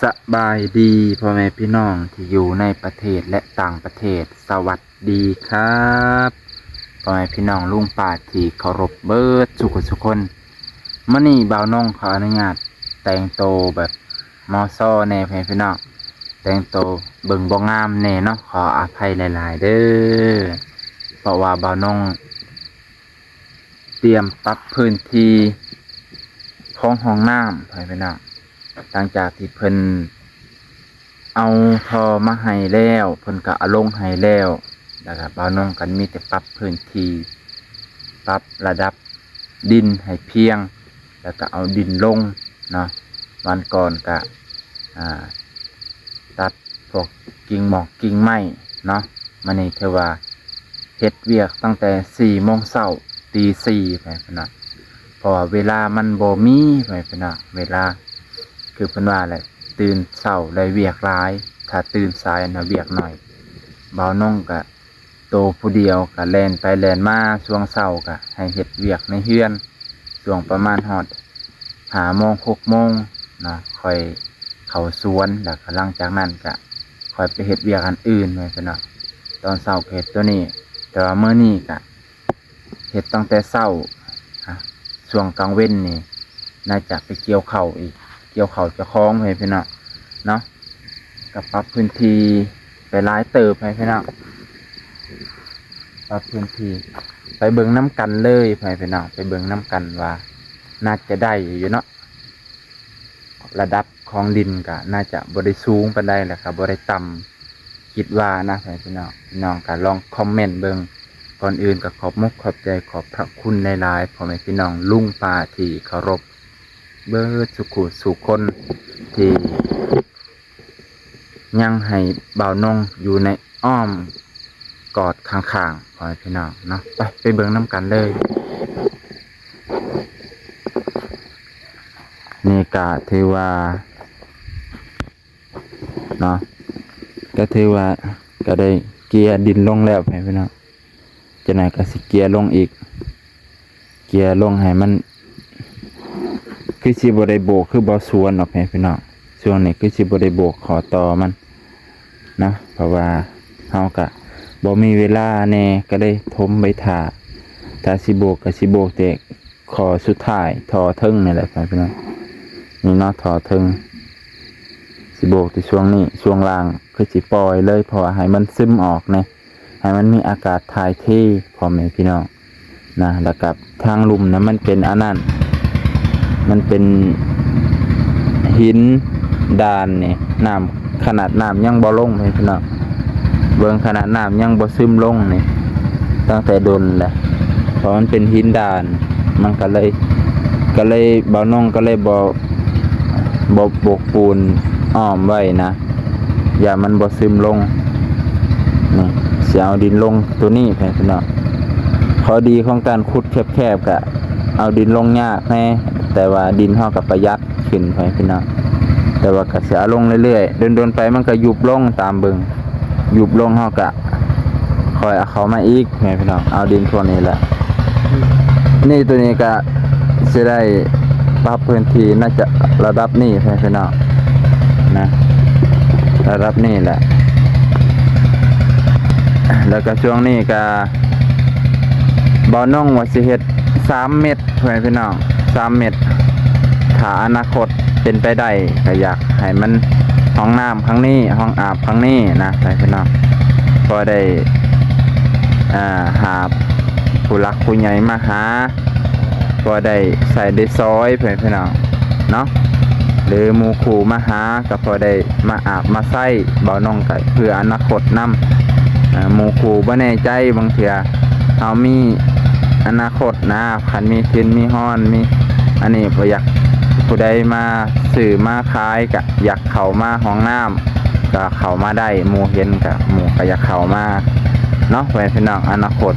สบายดีพ่อแม่พี่น้องที่อยู่ในประเทศและต่างประเทศสวัสดีครับพ่อแม่พี่น้องลุงป้าที่เคารพเบิดทุกคนมื้อนี้บ่าวน้องขออนุญาตแต่งโตวแบบมอซ้อแน่พ่อแม่พี่น้องแต่งโตวเบิ่งบ่งามแน่เนาะขออภัยหลายๆเด้อเพราะว่าบ่าวน้องเตรียมปรับพื้นที่ของห้องน้ำพ่อแม่พี่น้องหลังจากที่เพิ่นเอาทอมาให้แล้วเพิ่นก็เอาลงให้แล้วนะครับบ่าวน้องกันมีแต่ปรับพื้นที่ปรับระดับดินให้เพียงแล้วก็เอาดินลงเนาะวันก่อนก็ตัดพวกกิ่งหมอกกิ่งไม้เนาะมื้อนี้ถือว่าเฮ็ดเวียกตั้งแต่4 โมงเช้าตี 4ไปพุ่นน่ะเพราะว่าเวลามันบ่มีไปพุ่นน่ะเวลาคือเพิ่นว่าแหละตื่นเช้าได้เวียกหลายถ้าตื่นสายน่ะเวียกน้อยบ่าวน้องก็โตผู้เดียวก็แล่นไปแล่นมาช่วงเช้าก็ให้เฮ็ดเวียกในเรือนช่วงประมาณฮอด5 โมง 6 โมงเนาะค่อยเข้าสวนแล้วก็หลังจากนั้นก็ค่อยไปเฮ็ดเวียกอันอื่นไว้พุ่นน่ะตอนเช้าก็เฮ็ดตัวนี้แต่ว่ามื้อนี้ก็เฮ็ดตั้งแต่เช้าช่วงกลางเว้นนี่น่าจะไปเกี่ยวข้าวอีกเกี่ยวข้าวจะคล้องให้พี่น้องเนาะกับปรับพื้นที่ไปหลายเติบให้พี่น้องปรับพื้นที่ไปเบิ่งน้ำกันเลยให้พี่น้องไปเบิ่งน้ำกันว่าน่าจะได้อยู่เนาะระดับของดินก็น่าจะบ่ได้สูงปานใดแหละครับบ่ได้ต่ำคิดว่านะให้พี่น้องก็ลองคอมเมนต์เบิ่งก่อนอื่นก็ขอบมุกขอบใจขอบพระคุณหลายๆพ่อแม่พี่น้องลุงป้าที่เคารพเบิดสุขคนที่ยังให้บ่าวน้องอยู่ในอ้อมกอดข้างๆพ่อแม่พี่น้องเนาะไปเบิ่งน้ำกันเลยนี่ก็ถือว่าเนาะก็ถือว่าก็ได้เกียร์ดินลงแล้วพ่อแม่พี่น้องจะไหนก็สิเกียร์ลงอีกเกียร์ลงให้มันคือสิบ่ได้โบกคือบ่สวนออกให้พี่น้องช่วงนี้คือสิบ่ได้โบกขอต่อมันนะเพราะว่าเฮาก็บ่มีเวลาแน่ก็ได้ทมใบถ่าถ้าสิโบกก็สิโบกแต่ขอสุดท้ายทอเทิงนี่แหละพี่น้องนี่เนาะทอเทิงสิโบกที่ช่วงนี้ช่วงล่างคือสิปล่อยเลยเพราะให้มันซึมออกนะให้มันมีอากาศถ่ายเทพ่อแม่พี่น้องนะแล้วกับทางลุ่มนะมันเป็นอันนั้นมันเป็นหินดานนี่น้ำขนาดน้ำยังบ่ลงพี่น้องเบิ่งขนาดน้ำยังบ่ซึมลงนี่ตั้งแต่ดนแหละเพราะมันเป็นหินดานมันก็เลยบ่าวน้องก็เลยบ่โบกปูนอ้อมไว้นะอย่ามันบ่ซึมลงนี่สิเอาดินลงตัวนี้พี่น้องข้อดีของการขุดแคบๆก็เอาดินลงยากแน่แต่ว่าดินเฮาก็ประหยัดขึ้นพี่น้องแต่ว่าก็สิเอาลงเรื่อยๆเดินๆไปมันก็ยุบลงตามเบิ่งยุบลงเฮาก็ค่อยเอาเข้ามาอีกพี่น้องเอาดินพวกนี้แหละนี่ตัวนี้ก็สิได้ปรับพื้นที่น่าจะระดับนี้พี่น้องนะระดับนี้แหละแล้วก็ช่วงนี้ก็บ่าวน้องว่าสิเฮ็ด3 เมตรพี่น้อง3 เมตรถ้าอนาคตเป็นไปได้ก็อยากให้มันห้องน้ำครั้งนี้ห้องอาบครั้งนี้นะพี่น้องพอได้หาผู้รักผู้ใหญ่มาหาพอได้ใส่ได้ซอยพี่น้องเนาะหรือหมู่คู่มาหาก็พอได้มาอาบมาใส่บ่าวน้องก็เพื่ออนาคตนำหมู่คู่บ่แน่ใจบางเทื่อเฮามีอนาคตนะคันมีกินมีฮ้อนมีอันนี้บ่อยากผู้ใดมาซื้อมาขายก็อยากเข้ามาห้องน้ำก็เข้ามาได้หมู่เห็นก็หมู่ก็อยากเข้ามาเนาะพี่น้องอนาคต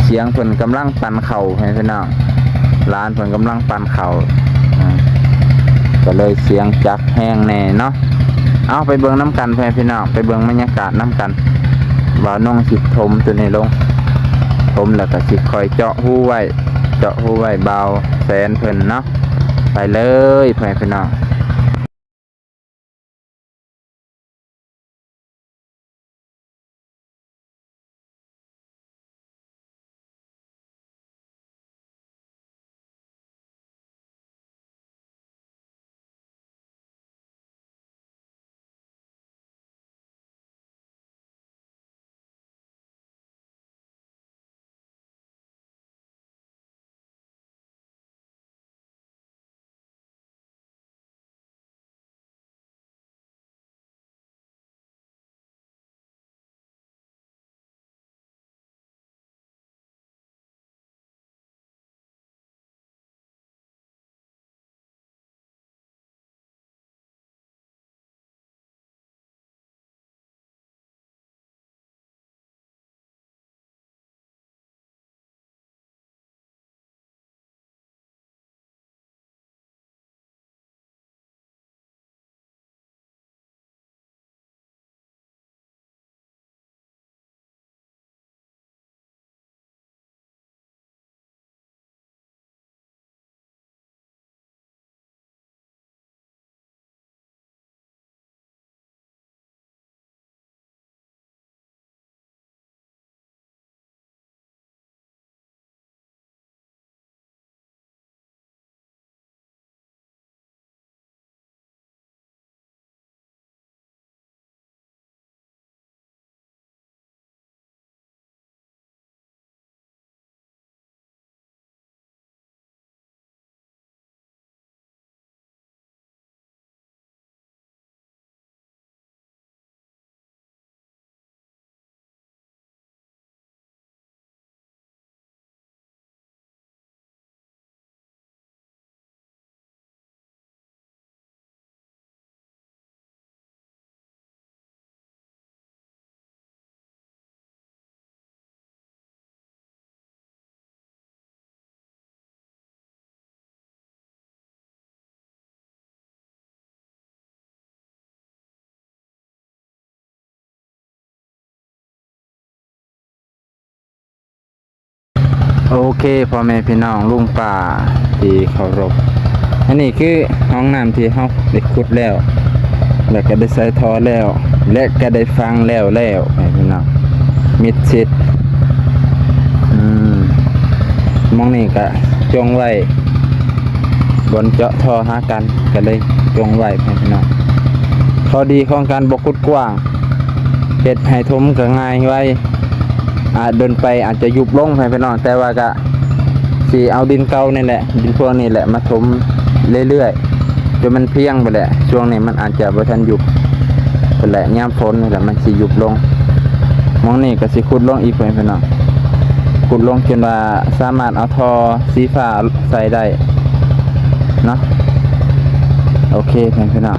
เสียงเพิ่นกำลังปั่นเข่าพี่น้องร้านเพิ่นกำลังปั่นเข่าก็เลยเสียงจักแห้งแน่เนาะเอาไปเบิ่งน้ำกันพี่น้องไปเบิ่งบรรยากาศน้ำกันบ่าวน้องสิถมตัวนี้ลงถมแล้วก็สิคอยเจาะหูไว้เบาแสนเพิ่นเนาะไปเลยพี่น้อง โอเคพ่อแม่พี่น้องลุงป่าที่เคารพอันนี้คือห้องน้ำที่เฮาได้ขุดแล้วแล้วก็ได้ใส่ท่อแล้ว และก็ได้ฟังแล้วพ่อแม่พี่น้องมิดชิดมองนี่ก็จงไว้บนเจาะท่อหากันก็เลยจงไว้พ่อแม่พี่น้องข้อดีของการบ่ขุดกว้างเฮ็ดให้ถมก็ง่ายไว้เดินไปอาจจะยุบลงไปพี่น้องแต่ว่าก็สิเอาดินเก่านี่แหละดินพวกนี้แหละมาถมเรื่อยๆจนมันเพียงไปแหละช่วงนี้มันอาจจะบ่ทันยุบไปแหละยามฝนนี่แหละมันสิยุบลงมองนี่ก็สิขุดลงอีกพี่น้องขุดลงจนว่าสามารถเอาท่อสีฟ้าใส่ได้เนาะโอเคพี่น้อง